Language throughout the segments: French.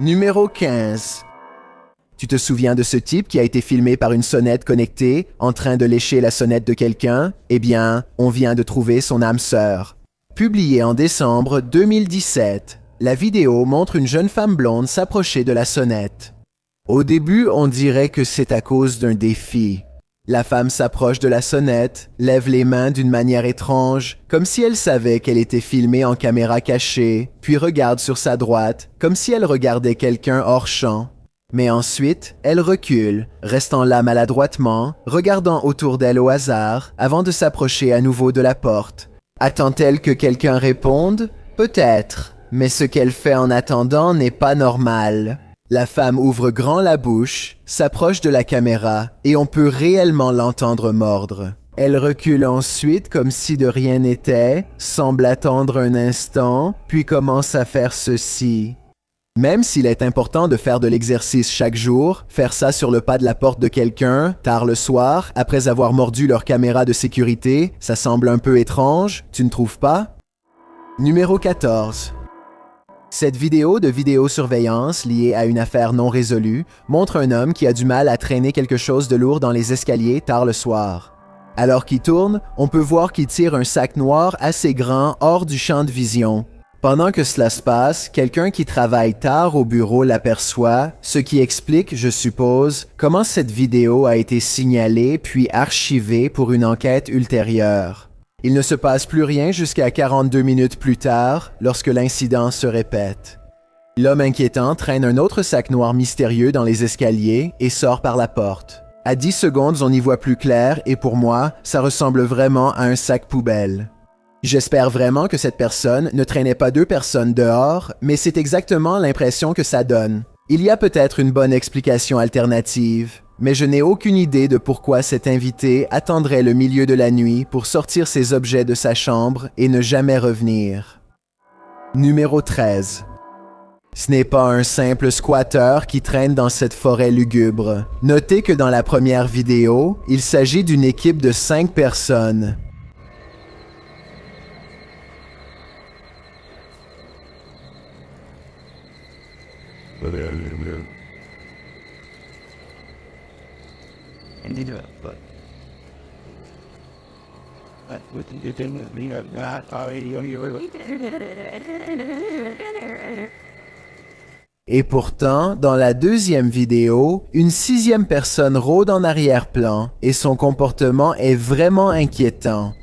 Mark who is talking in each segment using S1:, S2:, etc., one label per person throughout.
S1: Numéro 15. Tu te souviens de ce type qui a été filmé par une sonnette connectée en train de lécher la sonnette de quelqu'un? Eh bien, on vient de trouver son âme sœur. Publiée en décembre 2017, la vidéo montre une jeune femme blonde s'approcher de la sonnette. Au début, on dirait que c'est à cause d'un défi. La femme s'approche de la sonnette, lève les mains d'une manière étrange, comme si elle savait qu'elle était filmée en caméra cachée, puis regarde sur sa droite, comme si elle regardait quelqu'un hors champ. Mais ensuite, elle recule, restant là maladroitement, regardant autour d'elle au hasard, avant de s'approcher à nouveau de la porte. Attend-elle que quelqu'un réponde? Peut-être, mais ce qu'elle fait en attendant n'est pas normal. La femme ouvre grand la bouche, s'approche de la caméra et on peut réellement l'entendre mordre. Elle recule ensuite comme si de rien n'était, semble attendre un instant, puis commence à faire ceci. Même s'il est important de faire de l'exercice chaque jour, faire ça sur le pas de la porte de quelqu'un, tard le soir, après avoir mordu leur caméra de sécurité, ça semble un peu étrange, tu ne trouves pas? Numéro 14. Cette vidéo de vidéosurveillance liée à une affaire non résolue montre un homme qui a du mal à traîner quelque chose de lourd dans les escaliers tard le soir. Alors qu'il tourne, on peut voir qu'il tire un sac noir assez grand hors du champ de vision. Pendant que cela se passe, quelqu'un qui travaille tard au bureau l'aperçoit, ce qui explique, je suppose, comment cette vidéo a été signalée puis archivée pour une enquête ultérieure. Il ne se passe plus rien jusqu'à 42 minutes plus tard, lorsque l'incident se répète. L'homme inquiétant traîne un autre sac noir mystérieux dans les escaliers et sort par la porte. À 10 secondes, on y voit plus clair et pour moi, ça ressemble vraiment à un sac poubelle. J'espère vraiment que cette personne ne traînait pas deux personnes dehors, mais c'est exactement l'impression que ça donne. Il y a peut-être une bonne explication alternative, mais je n'ai aucune idée de pourquoi cet invité attendrait le milieu de la nuit pour sortir ses objets de sa chambre et ne jamais revenir. Numéro 13. Ce n'est pas un simple squatteur qui traîne dans cette forêt lugubre. Notez que dans la première vidéo, il s'agit d'une équipe de 5 personnes. Et pourtant, dans la deuxième vidéo, une 6e personne rôde en arrière-plan et son comportement est vraiment inquiétant.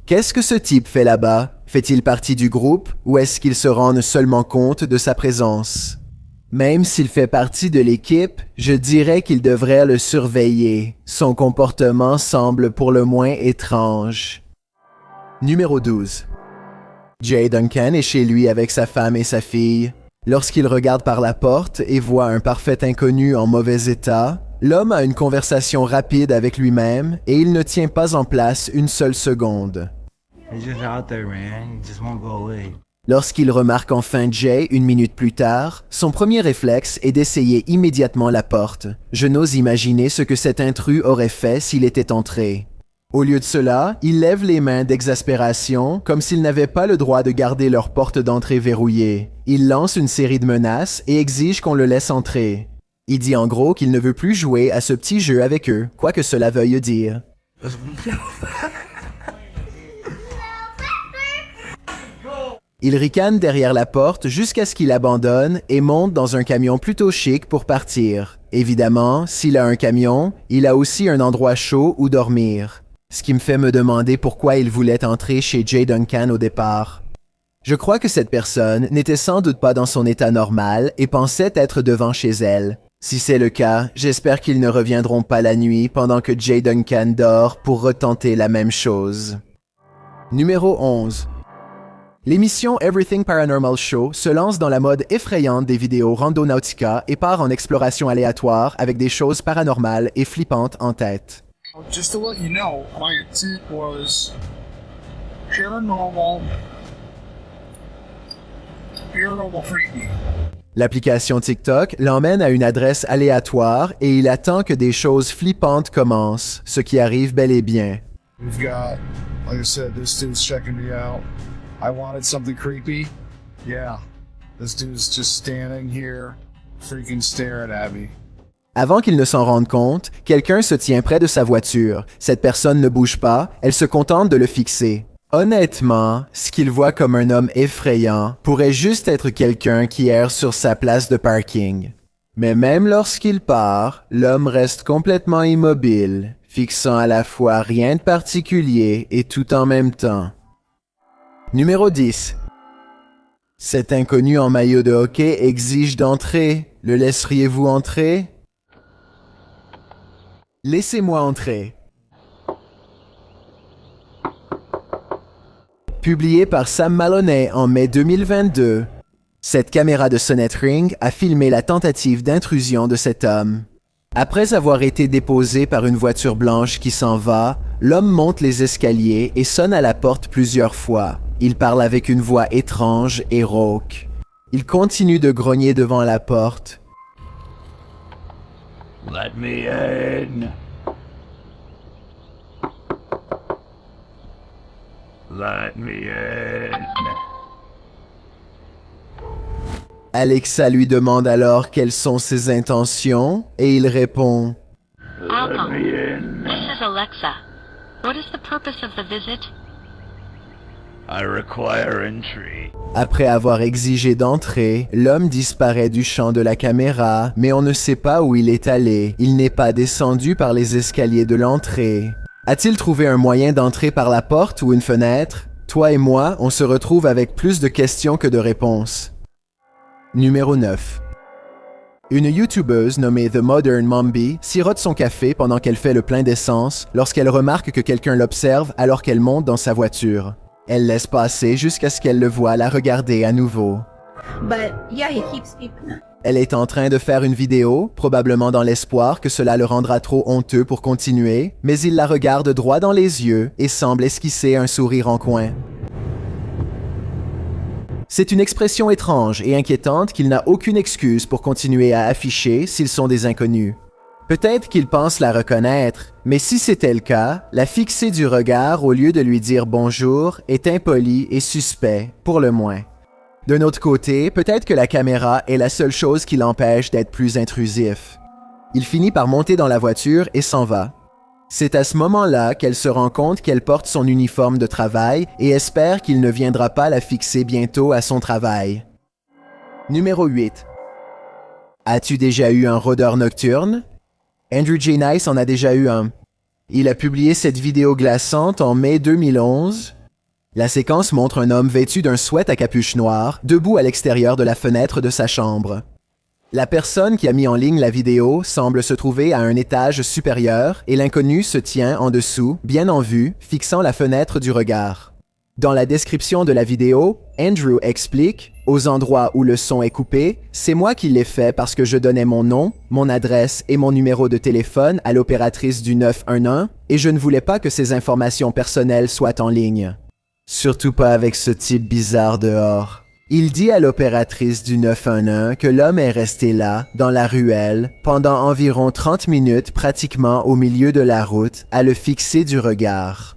S1: Qu'est-ce que ce type fait là-bas? Fait-il partie du groupe ou est-ce qu'il se rend seulement compte de sa présence? Même s'il fait partie de l'équipe, je dirais qu'il devrait le surveiller. Son comportement semble pour le moins étrange. Numéro 12. Jay Duncan est chez lui avec sa femme et sa fille. Lorsqu'il regarde par la porte et voit un parfait inconnu en mauvais état, l'homme a une conversation rapide avec lui-même et il ne tient pas en place une seule seconde. Lorsqu'il remarque enfin Jay une minute plus tard, son premier réflexe est d'essayer immédiatement la porte. Je n'ose imaginer ce que cet intrus aurait fait s'il était entré. Au lieu de cela, il lève les mains d'exaspération, comme s'ils n'avaient pas le droit de garder leur porte d'entrée verrouillée. Il lance une série de menaces et exige qu'on le laisse entrer. Il dit en gros qu'il ne veut plus jouer à ce petit jeu avec eux, quoi que cela veuille dire. Il ricane derrière la porte jusqu'à ce qu'il abandonne et monte dans un camion plutôt chic pour partir. Évidemment, s'il a un camion, il a aussi un endroit chaud où dormir. Ce qui me fait me demander pourquoi il voulait entrer chez Jay Duncan au départ. Je crois que cette personne n'était sans doute pas dans son état normal et pensait être devant chez elle. Si c'est le cas, j'espère qu'ils ne reviendront pas la nuit pendant que Jay Duncan dort pour retenter la même chose. Numéro 11. L'émission Everything Paranormal Show se lance dans la mode effrayante des vidéos Randonautica et part en exploration aléatoire avec des choses paranormales et flippantes en tête.
S2: Just to let you know, my intent was paranormal freaky.
S1: L'application TikTok l'emmène à une adresse aléatoire et il attend que des choses flippantes commencent, ce qui arrive bel et bien.
S2: We've got, like I said, this dude's checking me out. I wanted something creepy. Yeah, this dude's just standing here, freaking staring at me.
S1: Avant qu'il ne s'en rende compte, quelqu'un se tient près de sa voiture. Cette personne ne bouge pas, elle se contente de le fixer. Honnêtement, ce qu'il voit comme un homme effrayant pourrait juste être quelqu'un qui erre sur sa place de parking. Mais même lorsqu'il part, l'homme reste complètement immobile, fixant à la fois rien de particulier et tout en même temps. Numéro 10. Cet inconnu en maillot de hockey exige d'entrer. Le laisseriez-vous entrer? Laissez-moi entrer. Publié par Sam Maloney en mai 2022, cette caméra de Sonnet Ring a filmé la tentative d'intrusion de cet homme. Après avoir été déposé par une voiture blanche qui s'en va, l'homme monte les escaliers et sonne à la porte plusieurs fois. Il parle avec une voix étrange et rauque. Il continue de grogner devant la porte.
S3: Let me in. Let me in.
S1: Alexa lui demande alors quelles sont ses intentions et il répond
S3: Let
S4: Alco,
S3: me in.
S4: this is Alexa. What is the purpose of the visit?
S3: I require entry.
S1: Après avoir exigé d'entrer, l'homme disparaît du champ de la caméra, mais on ne sait pas où il est allé. Il n'est pas descendu par les escaliers de l'entrée. A-t-il trouvé un moyen d'entrer par la porte ou une fenêtre? Toi et moi, on se retrouve avec plus de questions que de réponses. Numéro 9. Une YouTubeuse nommée The Modern Mombi sirote son café pendant qu'elle fait le plein d'essence lorsqu'elle remarque que quelqu'un l'observe alors qu'elle monte dans sa voiture. Elle laisse passer jusqu'à ce qu'elle le voie la regarder à nouveau.
S5: But yeah, he keeps beeping.
S1: Elle est en train de faire une vidéo, probablement dans l'espoir que cela le rendra trop honteux pour continuer, mais il la regarde droit dans les yeux et semble esquisser un sourire en coin. C'est une expression étrange et inquiétante qu'il n'a aucune excuse pour continuer à afficher s'ils sont des inconnus. Peut-être qu'il pense la reconnaître, mais si c'était le cas, la fixer du regard au lieu de lui dire bonjour est impoli et suspect, pour le moins. D'un autre côté, peut-être que la caméra est la seule chose qui l'empêche d'être plus intrusif. Il finit par monter dans la voiture et s'en va. C'est à ce moment-là qu'elle se rend compte qu'elle porte son uniforme de travail et espère qu'il ne viendra pas la fixer bientôt à son travail. Numéro 8. As-tu déjà eu un rôdeur nocturne? Andrew J. Nice en a déjà eu un. Il a publié cette vidéo glaçante en mai 2011. La séquence montre un homme vêtu d'un sweat à capuche noire, debout à l'extérieur de la fenêtre de sa chambre. La personne qui a mis en ligne la vidéo semble se trouver à un étage supérieur et l'inconnu se tient en dessous, bien en vue, fixant la fenêtre du regard. Dans la description de la vidéo, Andrew explique, aux endroits où le son est coupé, c'est moi qui l'ai fait parce que je donnais mon nom, mon adresse et mon numéro de téléphone à l'opératrice du 911 et je ne voulais pas que ces informations personnelles soient en ligne. Surtout pas avec ce type bizarre dehors. Il dit à l'opératrice du 911 que l'homme est resté là, dans la ruelle, pendant environ 30 minutes pratiquement au milieu de la route, à le fixer du regard.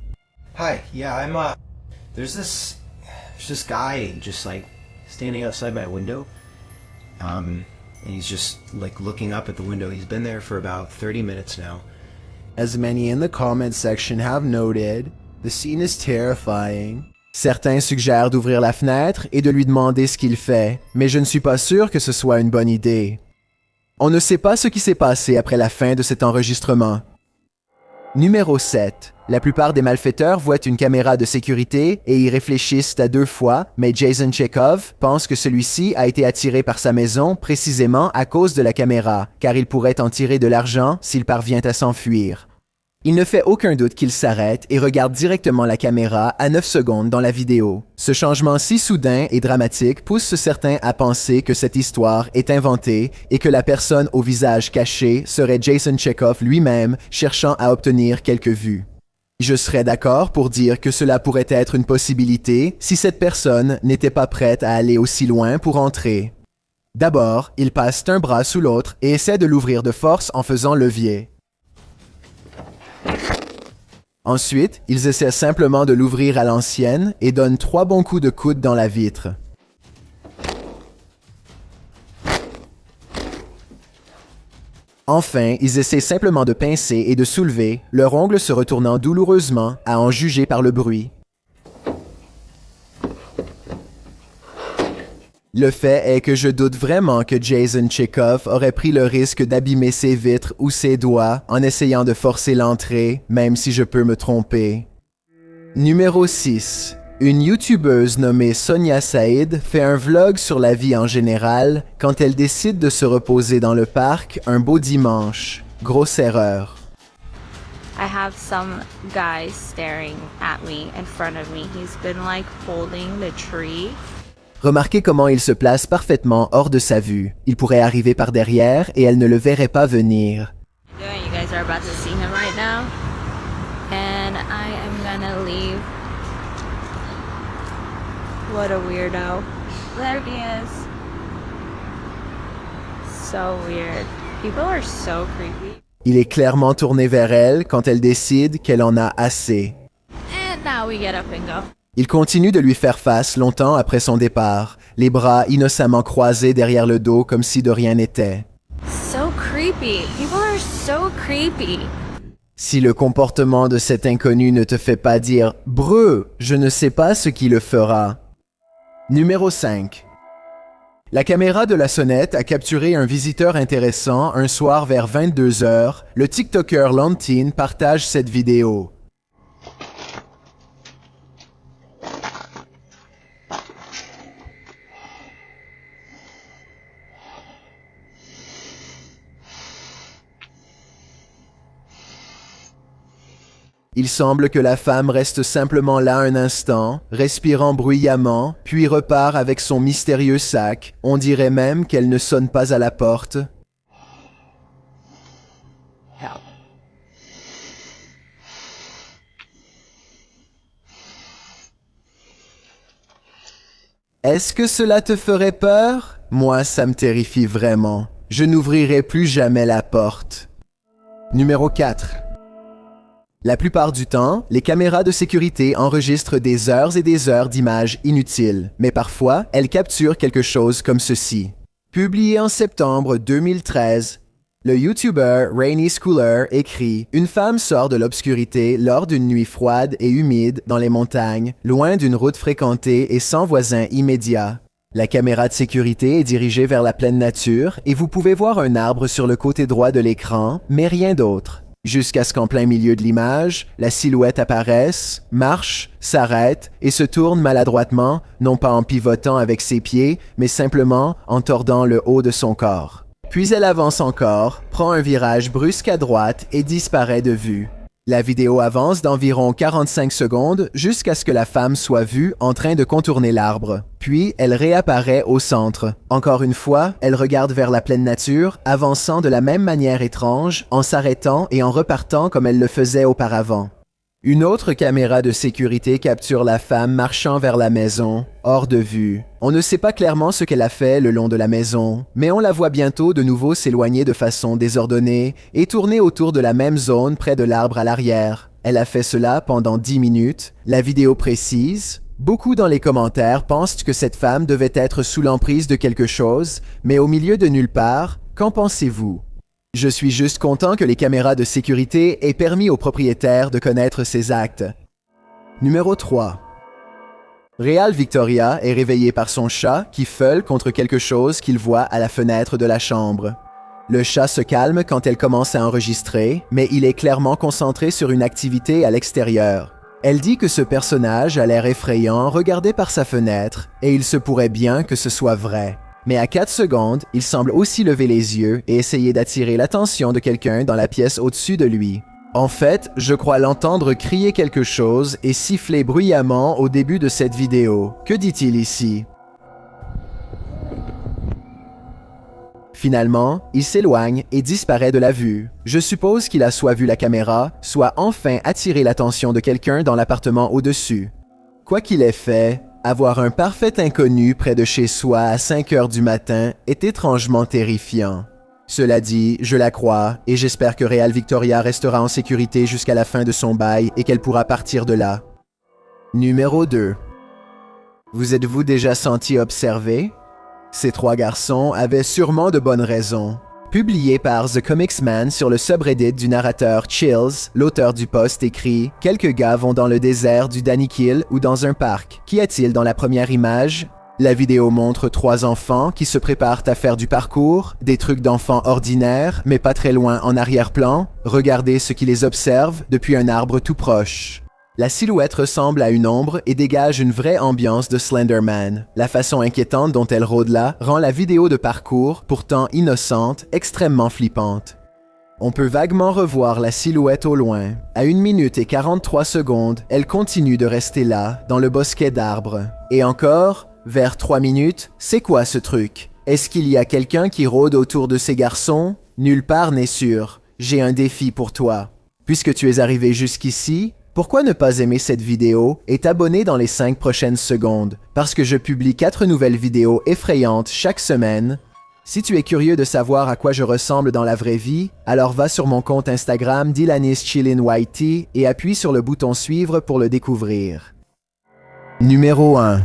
S6: Hi, yeah, there's this guy just like standing outside my window. And he's just like looking up at the window. He's been there for about 30 minutes now.
S1: As many in the comment section have noted, the scene is terrifying. Certains suggèrent d'ouvrir la fenêtre et de lui demander ce qu'il fait, mais je ne suis pas sûr que ce soit une bonne idée. On ne sait pas ce qui s'est passé après la fin de cet enregistrement. Numéro 7. La plupart des malfaiteurs voient une caméra de sécurité et y réfléchissent à 2 fois, mais Jason Chekhov pense que celui-ci a été attiré par sa maison précisément à cause de la caméra, car il pourrait en tirer de l'argent s'il parvient à s'enfuir. Il ne fait aucun doute qu'il s'arrête et regarde directement la caméra à 9 secondes dans la vidéo. Ce changement si soudain et dramatique pousse certains à penser que cette histoire est inventée et que la personne au visage caché serait Jason Chekhov lui-même cherchant à obtenir quelques vues. Je serais d'accord pour dire que cela pourrait être une possibilité si cette personne n'était pas prête à aller aussi loin pour entrer. D'abord, il passe un bras sous l'autre et essaie de l'ouvrir de force en faisant levier. Ensuite, ils essaient simplement de l'ouvrir à l'ancienne et donnent 3 bons coups de coude dans la vitre. Enfin, ils essaient simplement de pincer et de soulever, leur ongle se retournant douloureusement à en juger par le bruit. Le fait est que je doute vraiment que Jason Chekhov aurait pris le risque d'abîmer ses vitres ou ses doigts en essayant de forcer l'entrée, même si je peux me tromper. Numéro 6. Une YouTubeuse nommée Sonia Saïd fait un vlog sur la vie en général quand elle décide de se reposer dans le parc un beau dimanche. Grosse erreur.
S7: I have some guy staring at me in front of me. He's been like holding the tree.
S1: Remarquez comment il se place parfaitement hors de sa vue. Il pourrait arriver par derrière et elle ne le verrait pas venir.
S7: You guys are about to see him right now. And I am gonna leave. What a weirdo. There he is. So weird. People are so creepy.
S1: Il est clairement tourné vers elle quand elle décide qu'elle en a assez.
S7: And now we get up and go.
S1: Il continue de lui faire face longtemps après son départ, les bras innocemment croisés derrière le dos comme si de rien n'était.
S7: So creepy. People are so creepy.
S1: Si le comportement de cet inconnu ne te fait pas dire « Breu, je ne sais pas ce qui le fera ». Numéro 5. La caméra de la sonnette a capturé un visiteur intéressant un soir vers 22h. Le TikToker Lantine partage cette vidéo. Il semble que la femme reste simplement là un instant, respirant bruyamment, puis repart avec son mystérieux sac. On dirait même qu'elle ne sonne pas à la porte. Est-ce que cela te ferait peur? Moi, ça me terrifie vraiment. Je n'ouvrirai plus jamais la porte. Numéro 4. La plupart du temps, les caméras de sécurité enregistrent des heures et des heures d'images inutiles, mais parfois, elles capturent quelque chose comme ceci. Publié en septembre 2013, le YouTuber Rainy Schooler écrit « Une femme sort de l'obscurité lors d'une nuit froide et humide dans les montagnes, loin d'une route fréquentée et sans voisins immédiats. La caméra de sécurité est dirigée vers la pleine nature et vous pouvez voir un arbre sur le côté droit de l'écran, mais rien d'autre. Jusqu'à ce qu'en plein milieu de l'image, la silhouette apparaisse, marche, s'arrête et se tourne maladroitement, non pas en pivotant avec ses pieds, mais simplement en tordant le haut de son corps. Puis elle avance encore, prend un virage brusque à droite et disparaît de vue. La vidéo avance d'environ 45 secondes jusqu'à ce que la femme soit vue en train de contourner l'arbre. Puis, elle réapparaît au centre. Encore une fois, elle regarde vers la pleine nature, avançant de la même manière étrange, en s'arrêtant et en repartant comme elle le faisait auparavant. Une autre caméra de sécurité capture la femme marchant vers la maison, hors de vue. On ne sait pas clairement ce qu'elle a fait le long de la maison, mais on la voit bientôt de nouveau s'éloigner de façon désordonnée et tourner autour de la même zone près de l'arbre à l'arrière. Elle a fait cela pendant 10 minutes. La vidéo précise. Beaucoup dans les commentaires pensent que cette femme devait être sous l'emprise de quelque chose, mais au milieu de nulle part, qu'en pensez-vous? Je suis juste content que les caméras de sécurité aient permis aux propriétaires de connaître ses actes. Numéro 3. Real Victoria est réveillée par son chat qui feule contre quelque chose qu'il voit à la fenêtre de la chambre. Le chat se calme quand elle commence à enregistrer, mais il est clairement concentré sur une activité à l'extérieur. Elle dit que ce personnage a l'air effrayant regardé par sa fenêtre, et il se pourrait bien que ce soit vrai. Mais à 4 secondes, il semble aussi lever les yeux et essayer d'attirer l'attention de quelqu'un dans la pièce au-dessus de lui. En fait, je crois l'entendre crier quelque chose et siffler bruyamment au début de cette vidéo. Que dit-il ici? Finalement, il s'éloigne et disparaît de la vue. Je suppose qu'il a soit vu la caméra, soit enfin attiré l'attention de quelqu'un dans l'appartement au-dessus. Quoi qu'il ait fait, Avoir un parfait inconnu près de chez soi à 5 heures du matin est étrangement terrifiant. Cela dit, je la crois et j'espère que Real Victoria restera en sécurité jusqu'à la fin de son bail et qu'elle pourra partir de là. Numéro 2. Vous êtes-vous déjà senti observé? Ces 3 garçons avaient sûrement de bonnes raisons. Publié par The Comics Man sur le subreddit du narrateur Chills, l'auteur du post écrit « Quelques gars vont dans le désert du Danakil ou dans un parc. Qu'y a-t-il dans la première image? » La vidéo montre 3 enfants qui se préparent à faire du parcours, des trucs d'enfants ordinaires, mais pas très loin en arrière-plan. Regardez ce qui les observe depuis un arbre tout proche. La silhouette ressemble à une ombre et dégage une vraie ambiance de Slenderman. La façon inquiétante dont elle rôde là rend la vidéo de parcours, pourtant innocente, extrêmement flippante. On peut vaguement revoir la silhouette au loin. À 1 minute et 43 secondes, elle continue de rester là, dans le bosquet d'arbres. Et encore, vers 3 minutes, c'est quoi ce truc? Est-ce qu'il y a quelqu'un qui rôde autour de ces garçons? Nulle part n'est sûr. J'ai un défi pour toi. Puisque tu es arrivé jusqu'ici, pourquoi ne pas aimer cette vidéo et t'abonner dans les 5 prochaines secondes? Parce que je publie 4 nouvelles vidéos effrayantes chaque semaine. Si tu es curieux de savoir à quoi je ressemble dans la vraie vie, alors va sur mon compte Instagram DylanIsChillinYT et appuie sur le bouton suivre pour le découvrir. Numéro 1.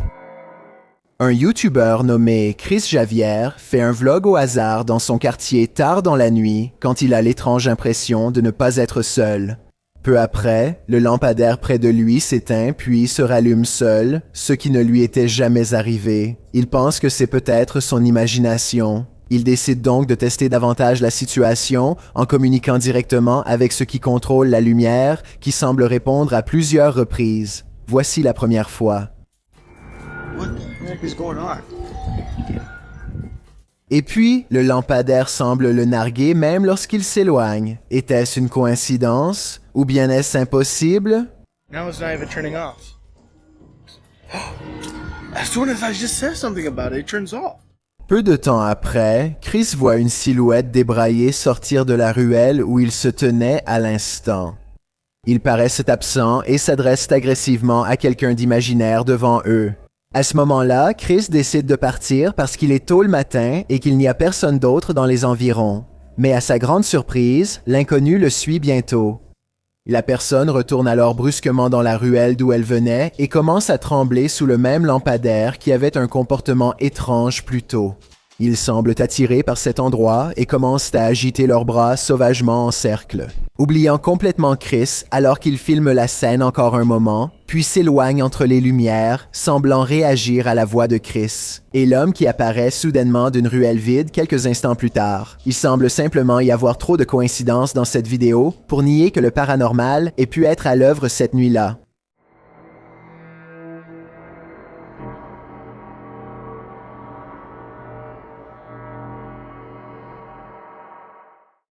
S1: Un YouTuber nommé Chris Javier fait un vlog au hasard dans son quartier tard dans la nuit quand il a l'étrange impression de ne pas être seul. Peu après, le lampadaire près de lui s'éteint puis se rallume seul, ce qui ne lui était jamais arrivé. Il pense que c'est peut-être son imagination. Il décide donc de tester davantage la situation en communiquant directement avec ce qui contrôle la lumière, qui semble répondre à plusieurs reprises. Voici la première fois.
S8: What the heck is going on?
S1: Et puis, le lampadaire semble le narguer même lorsqu'il s'éloigne. Était-ce une coïncidence? Ou bien est-ce impossible?
S8: Now it's not even turning off. As soon as I just said something about it, it turns off.
S1: Peu de temps après, Chris voit une silhouette débraillée sortir de la ruelle où il se tenait à l'instant. Ils paraissent absents et s'adressent agressivement à quelqu'un d'imaginaire devant eux. À ce moment-là, Chris décide de partir parce qu'il est tôt le matin et qu'il n'y a personne d'autre dans les environs. Mais à sa grande surprise, l'inconnu le suit bientôt. La personne retourne alors brusquement dans la ruelle d'où elle venait et commence à trembler sous le même lampadaire qui avait un comportement étrange plus tôt. Ils semblent attirés par cet endroit et commencent à agiter leurs bras sauvagement en cercle. Oubliant complètement Chris alors qu'il filme la scène encore un moment, puis s'éloigne entre les lumières, semblant réagir à la voix de Chris. Et l'homme qui apparaît soudainement d'une ruelle vide quelques instants plus tard. Il semble simplement y avoir trop de coïncidences dans cette vidéo pour nier que le paranormal ait pu être à l'œuvre cette nuit-là.